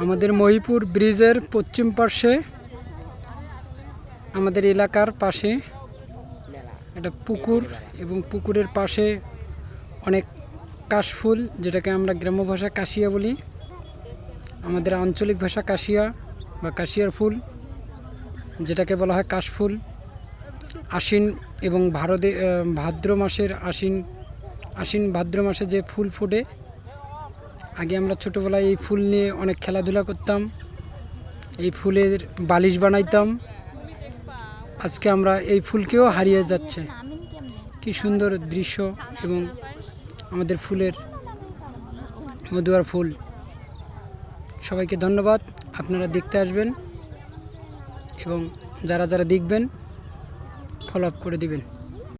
আমাদের মহিপুর ব্রিজের পশ্চিম পার্শ্বে আমাদের এলাকার পাশে একটা পুকুর এবং পুকুরের পাশে অনেক কাশফুল, যেটাকে আমরা গ্রাম্য ভাষা কাশিয়া বলি, আমাদের আঞ্চলিক ভাষা কাশিয়া বা কাশিয়ার ফুল, যেটাকে বলা হয় কাশফুল। আশ্বিন এবং ভাদ্র মাসের আশ্বিন ভাদ্র মাসে যে ফুল ফোটে, আগে আমরা ছোটোবেলায় এই ফুল নিয়ে অনেক খেলাধুলা করতাম, এই ফুলের বালিশ বানাইতাম। আজকে আমরা এই ফুলকেও হারিয়ে যাচ্ছে। কি সুন্দর দৃশ্য এবং আমাদের ফুলের মধুয়ার ফুল। সবাইকে ধন্যবাদ, আপনারা দেখতে আসবেন এবং যারা যারা দেখবেন ফলো আপ করে দিবেন।